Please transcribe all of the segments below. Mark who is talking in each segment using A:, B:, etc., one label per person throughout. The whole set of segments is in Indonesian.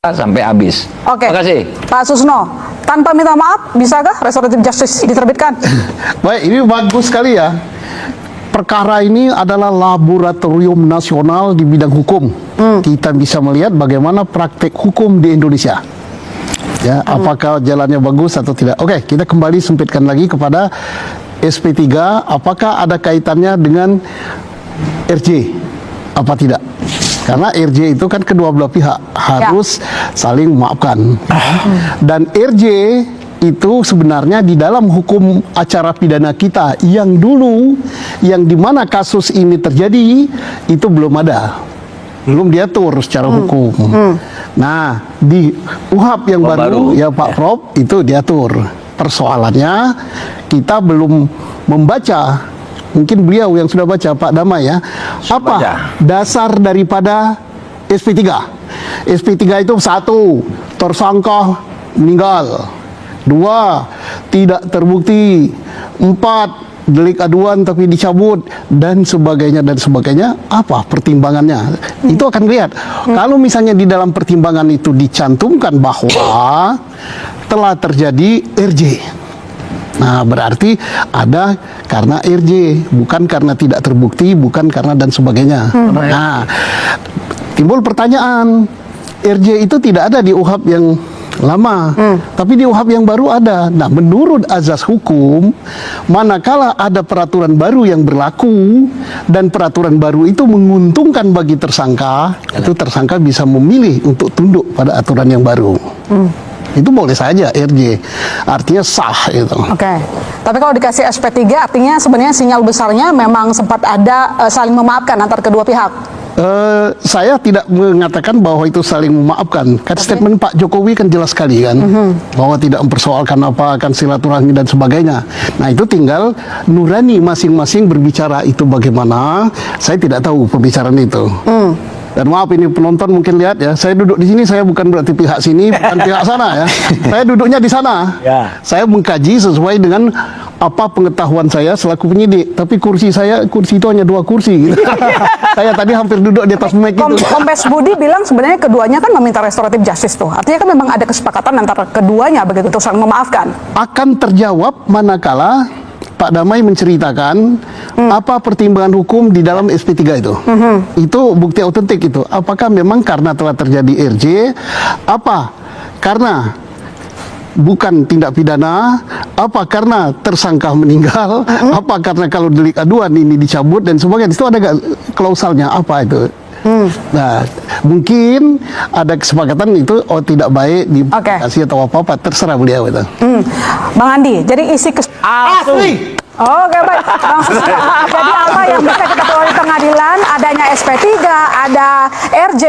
A: sampai habis.
B: Oke.
A: Terima kasih.
B: Pak Susno, tanpa minta maaf, bisakah restoratif justice diterbitkan?
C: Baik, ini bagus sekali ya. Perkara ini adalah laboratorium nasional di bidang hukum. Kita bisa melihat bagaimana praktek hukum di Indonesia. Ya, apakah jalannya bagus atau tidak? Oke, kita kembali sempitkan lagi kepada SP3. Apakah ada kaitannya dengan RJ? Apa tidak? Karena RJ itu kan kedua belah pihak harus saling memaafkan. Dan RJ itu sebenarnya di dalam hukum acara pidana kita yang dulu, yang dimana kasus ini terjadi, itu belum ada. Belum diatur secara hukum. Nah, di UHAP yang baru, ya Pak Prof, itu diatur. Persoalannya, kita belum membaca. Mungkin beliau yang sudah baca, Pak Damai ya. Apa dasar daripada SP3? SP3 itu 1, tersangka meninggal. 2, tidak terbukti. 4, delik aduan tapi dicabut, dan sebagainya dan sebagainya. Apa pertimbangannya? Itu akan lihat. Kalau misalnya di dalam pertimbangan itu dicantumkan bahwa telah terjadi RJ, nah berarti ada karena RJ, bukan karena tidak terbukti, bukan karena dan sebagainya. Nah, timbul pertanyaan, RJ itu tidak ada di UHAP yang lama, tapi di UHAP yang baru ada. Nah, menurut azas hukum, manakala ada peraturan baru yang berlaku dan peraturan baru itu menguntungkan bagi tersangka, itu tersangka bisa memilih untuk tunduk pada aturan yang baru. Itu boleh saja RJ, artinya sah itu.
B: Oke. Tapi kalau dikasih SP3 artinya sebenarnya sinyal besarnya memang sempat ada saling memaafkan antar kedua pihak.
C: Saya tidak mengatakan bahwa itu saling memaafkan. Kan statement Pak Jokowi kan jelas sekali kan, bahwa tidak mempersoalkan apa akan silaturahmi dan sebagainya. Nah, itu tinggal nurani masing-masing berbicara itu bagaimana. Saya tidak tahu pembicaraan itu. Dan maaf ini penonton mungkin lihat ya, saya duduk di sini, saya bukan berarti pihak sini, bukan pihak sana ya. Saya duduknya di sana. Saya mengkaji sesuai dengan apa pengetahuan saya selaku penyidik. Tapi kursi itu hanya 2 kursi. Gitu. Saya tadi hampir duduk di atas mic itu.
B: Kombes Budi bilang sebenarnya keduanya kan meminta restoratif justice tuh. Artinya kan memang ada kesepakatan antara keduanya begitu untuk saling memaafkan. Akan
C: terjawab manakala Pak Damai menceritakan apa pertimbangan hukum di dalam SP3 itu. Itu bukti autentik itu. Apakah memang karena telah terjadi RJ, apa karena bukan tindak pidana, apa karena tersangka meninggal, apa karena kalau delik aduan ini dicabut dan sebagainya. Itu ada gak klausalnya apa itu? Nah, mungkin ada kesepakatan itu tidak baik dikasih atau apa-apa, terserah beliau itu.
B: Bang Andi, jadi isi
C: asli.
B: Oke, baik. Jadi apa yang bisa kita peroleh di pengadilan? Adanya SP3, ada RJ.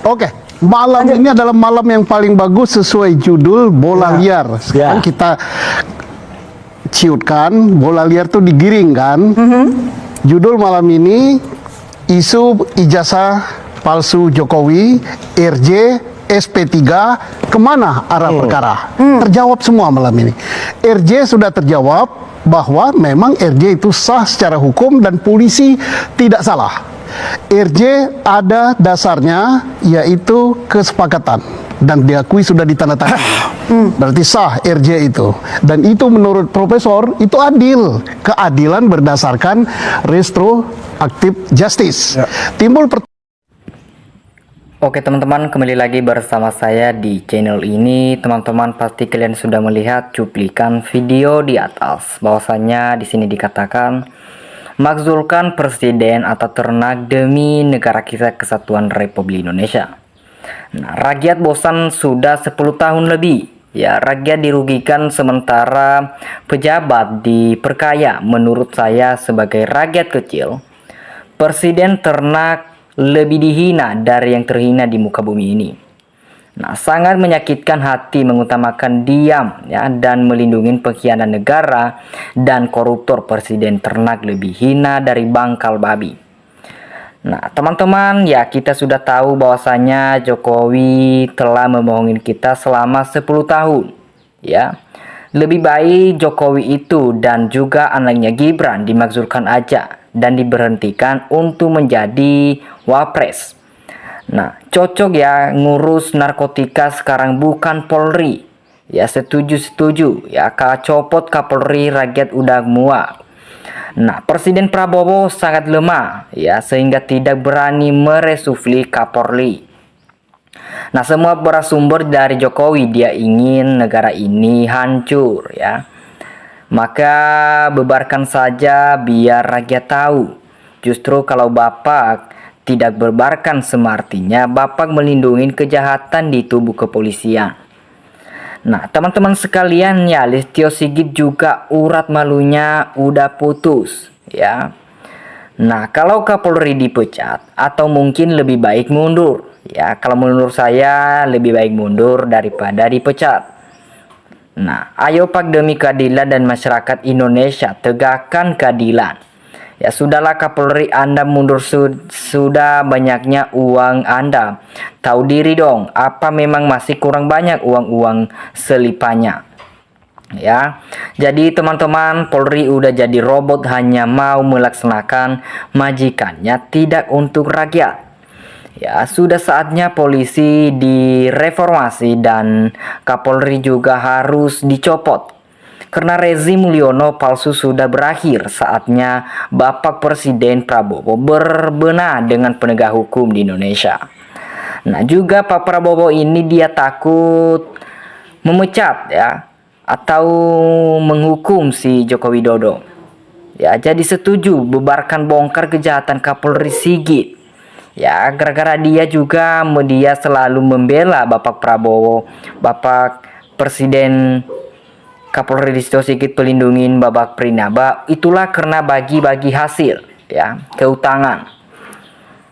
C: Oke. Malam ini adalah malam yang paling bagus sesuai judul bola liar. Sekarang kita ciutkan, bola liar tuh digiring kan. Judul malam ini, isu ijazah palsu Jokowi, RJ, SP3, kemana arah perkara? Terjawab semua malam ini. RJ sudah terjawab bahwa memang RJ itu sah secara hukum dan polisi tidak salah. RJ ada dasarnya, yaitu kesepakatan dan diakui sudah ditandatangani. Berarti sah RJ itu. Dan itu menurut profesor itu adil. Keadilan berdasarkan retroaktif justice. Timbul
D: Oke teman-teman, kembali lagi bersama saya di channel ini. Teman-teman pasti kalian sudah melihat cuplikan video di atas. Bahwasanya di sini dikatakan makzulkan presiden atau ternak demi negara kita kesatuan Republik Indonesia. Nah, rakyat bosan sudah 10 tahun lebih. Ya, rakyat dirugikan sementara pejabat diperkaya. Menurut saya sebagai rakyat kecil, presiden ternak lebih dihina dari yang terhina di muka bumi ini. Nah, sangat menyakitkan hati mengutamakan diam ya dan melindungi pengkhianat negara dan koruptor. Presiden ternak lebih hina dari bangkal babi. Nah, teman-teman, ya kita sudah tahu bahwasanya Jokowi telah membohongin kita selama 10 tahun. Ya. Lebih baik Jokowi itu dan juga anaknya Gibran dimakzulkan aja dan diberhentikan untuk menjadi wapres. Nah, cocok ya ngurus narkotika sekarang bukan Polri. Ya, setuju ya, copot Kapolri, rakyat udah muak. Nah, Presiden Prabowo sangat lemah ya, sehingga tidak berani mereshuffle Kapolri. Nah, semua bersumber dari Jokowi, dia ingin negara ini hancur ya. Maka bebarkan saja biar rakyat tahu. Justru kalau Bapak tidak berbarkan semartinya Bapak melindungi kejahatan di tubuh kepolisian. Nah, teman-teman sekalian ya, Listio Sigit juga urat malunya udah putus ya. Nah, kalau Kapolri dipecat atau mungkin lebih baik mundur ya. Kalau menurut saya lebih baik mundur daripada dipecat. Nah, ayo Pak, demi keadilan dan masyarakat Indonesia, tegakkan keadilan. Ya sudahlah Kapolri, Anda mundur sudah banyaknya uang Anda. Tahu diri dong, apa memang masih kurang banyak uang-uang selipannya? Ya, jadi teman-teman, Polri udah jadi robot, hanya mau melaksanakan majikannya, tidak untuk rakyat. Ya, sudah saatnya polisi direformasi dan Kapolri juga harus dicopot. Karena rezim Mulyono palsu sudah berakhir, saatnya Bapak Presiden Prabowo berbenah dengan penegak hukum di Indonesia. Nah, juga Pak Prabowo ini dia takut memecat ya atau menghukum si Joko Widodo. Ya, jadi setuju bubarkan bongkar kejahatan Kapolri Sigit. Ya, gara-gara dia selalu membela Bapak Prabowo, Bapak Presiden Kapolri Listio Sigit pelindungin Babak Prinaba, itulah karena bagi-bagi hasil ya, keutangan.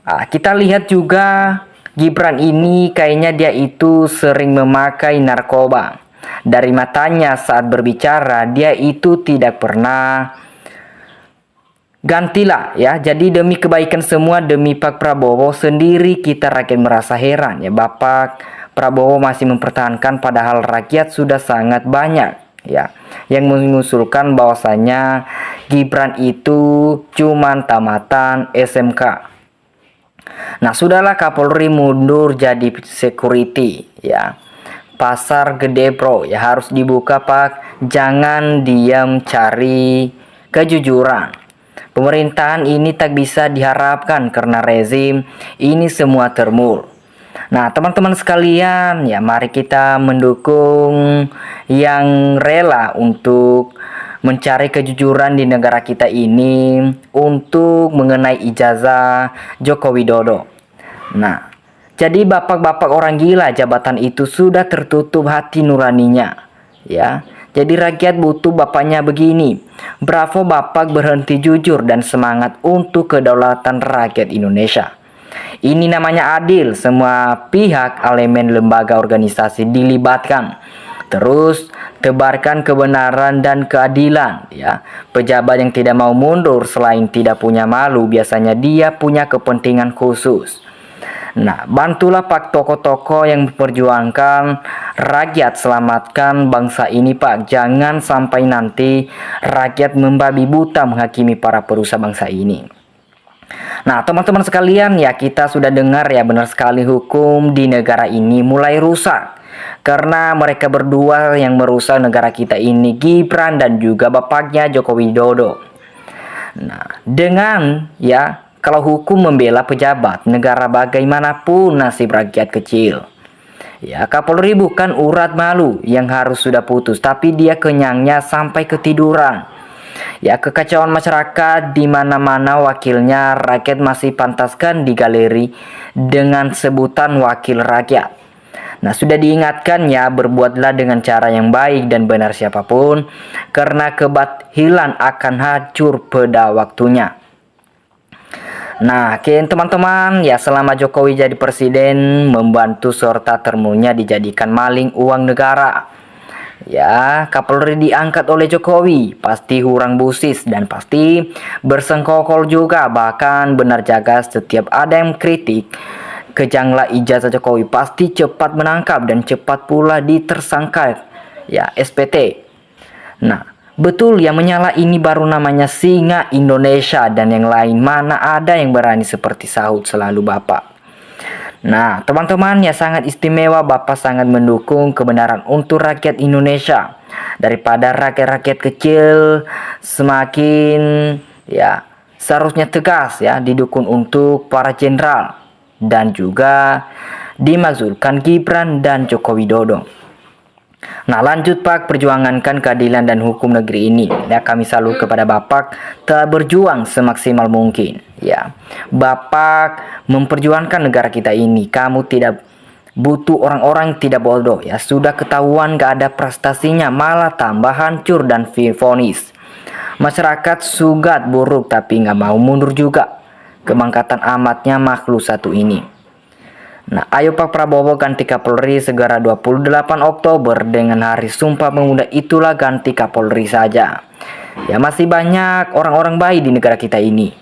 D: Nah, kita lihat juga Gibran ini kayaknya dia itu sering memakai narkoba. Dari matanya saat berbicara dia itu tidak pernah gantilah ya. Jadi demi kebaikan semua, demi Pak Prabowo sendiri, kita rakyat merasa heran ya, Bapak Prabowo masih mempertahankan padahal rakyat sudah sangat banyak ya yang mengusulkan bahwasanya Gibran itu cuman tamatan SMK. Nah, sudahlah Kapolri mundur jadi security ya. Pasar gede bro ya, harus dibuka Pak, jangan diam cari kejujuran. Pemerintahan ini tak bisa diharapkan karena rezim ini semua termul. Nah, teman-teman sekalian, ya mari kita mendukung yang rela untuk mencari kejujuran di negara kita ini untuk mengenai ijazah Joko Widodo. Nah, jadi bapak-bapak orang gila jabatan itu sudah tertutup hati nuraninya, ya. Jadi rakyat butuh bapaknya begini. Bravo Bapak, berhenti jujur dan semangat untuk kedaulatan rakyat Indonesia. Ini namanya adil, semua pihak, elemen, lembaga, organisasi dilibatkan. Terus tebarkan kebenaran dan keadilan ya. Pejabat yang tidak mau mundur selain tidak punya malu, biasanya dia punya kepentingan khusus. Nah, bantulah Pak tokoh-tokoh yang memperjuangkan rakyat, selamatkan bangsa ini Pak. Jangan sampai nanti rakyat membabi buta menghakimi para perusaha bangsa ini. Nah, teman-teman sekalian, ya kita sudah dengar ya, benar sekali hukum di negara ini mulai rusak. Karena mereka berdua yang merusak negara kita ini, Gibran dan juga bapaknya Joko Widodo. Nah, dengan ya, kalau hukum membela pejabat, negara bagaimanapun nasib rakyat kecil. Ya, Kapolri bukan urat malu yang harus sudah putus, tapi dia kenyangnya sampai ketiduran. Ya, kekacauan masyarakat di mana-mana wakilnya rakyat masih pantaskan di galeri dengan sebutan wakil rakyat. Nah, sudah diingatkan ya, berbuatlah dengan cara yang baik dan benar siapapun, karena kebatilan akan hancur pada waktunya. Nah, teman-teman, ya selama Jokowi jadi presiden, membantu serta termunya dijadikan maling uang negara. Ya, Kapolri diangkat oleh Jokowi, pasti hurang busis dan pasti bersengkokol juga. Bahkan benar jaga, setiap ada yang kritik kejanglah ijazah Jokowi, pasti cepat menangkap dan cepat pula ditersangka ya, SPT. Nah, betul yang menyala ini baru namanya singa Indonesia, dan yang lain mana ada yang berani seperti sahut selalu Bapak. Nah, teman-teman, ya sangat istimewa, Bapak sangat mendukung kebenaran untuk rakyat Indonesia. Daripada rakyat-rakyat kecil semakin ya seharusnya tegas ya didukung untuk para jenderal dan juga dimakzulkan Gibran dan Joko Widodo. Nah, lanjut Pak, perjuangankan keadilan dan hukum negeri ini. Ya, kami salut kepada Bapak telah berjuang semaksimal mungkin. Ya, Bapak memperjuangkan negara kita ini. Kamu tidak butuh orang-orang tidak bodoh. Ya, sudah ketahuan gak ada prestasinya, malah tambah hancur dan vonis. Masyarakat sugat buruk tapi gak mau mundur juga. Kebangkatan amatnya makhluk satu ini. Nah, ayo Pak Prabowo ganti Kapolri segera 28 Oktober dengan hari Sumpah Pemuda, itulah ganti Kapolri saja. Ya, masih banyak orang-orang baik di negara kita ini.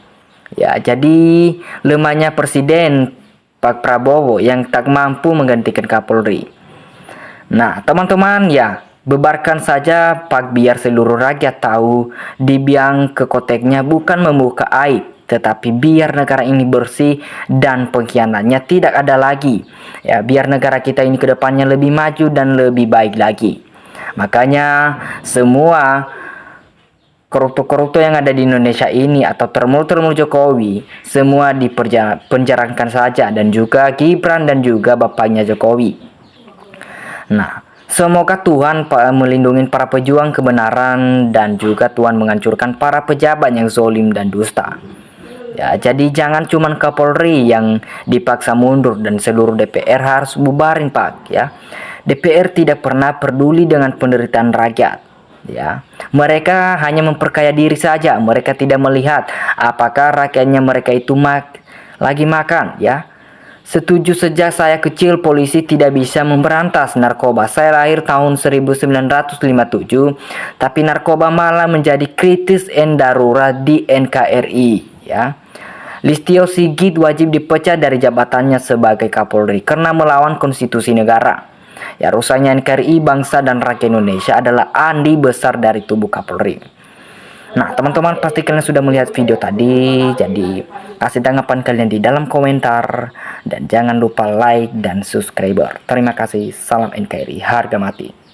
D: Ya, jadi lemahnya Presiden Pak Prabowo yang tak mampu menggantikan Kapolri. Nah, teman-teman, ya bebarkan saja Pak biar seluruh rakyat tahu di biang kekoteknya bukan membuka aib, tetapi biar negara ini bersih dan pengkhianatnya tidak ada lagi. Ya, biar negara kita ini ke depannya lebih maju dan lebih baik lagi. Makanya semua koruptor-koruptor yang ada di Indonesia ini atau termul-termul Jokowi semua dipenjarakan saja, dan juga Gibran dan juga bapaknya Jokowi. Nah, semoga Tuhan melindungi para pejuang kebenaran dan juga Tuhan menghancurkan para pejabat yang zolim dan dusta. Ya, jadi jangan cuman Kapolri yang dipaksa mundur dan seluruh DPR harus bubarin Pak ya. DPR tidak pernah peduli dengan penderitaan rakyat. Ya, mereka hanya memperkaya diri saja. Mereka tidak melihat apakah rakyatnya mereka itu lagi makan ya. Setuju sejak saya kecil polisi tidak bisa memberantas narkoba. Saya lahir tahun 1957, tapi narkoba malah menjadi kritis dan darurat di NKRI ya. Listio Sigit wajib dipecat dari jabatannya sebagai Kapolri karena melawan konstitusi negara. Ya, rusaknya NKRI, bangsa dan rakyat Indonesia adalah andi besar dari tubuh Kapolri. Nah, teman-teman, pasti kalian sudah melihat video tadi. Jadi, kasih tanggapan kalian di dalam komentar. Dan jangan lupa like dan subscriber. Terima kasih. Salam NKRI, harga mati.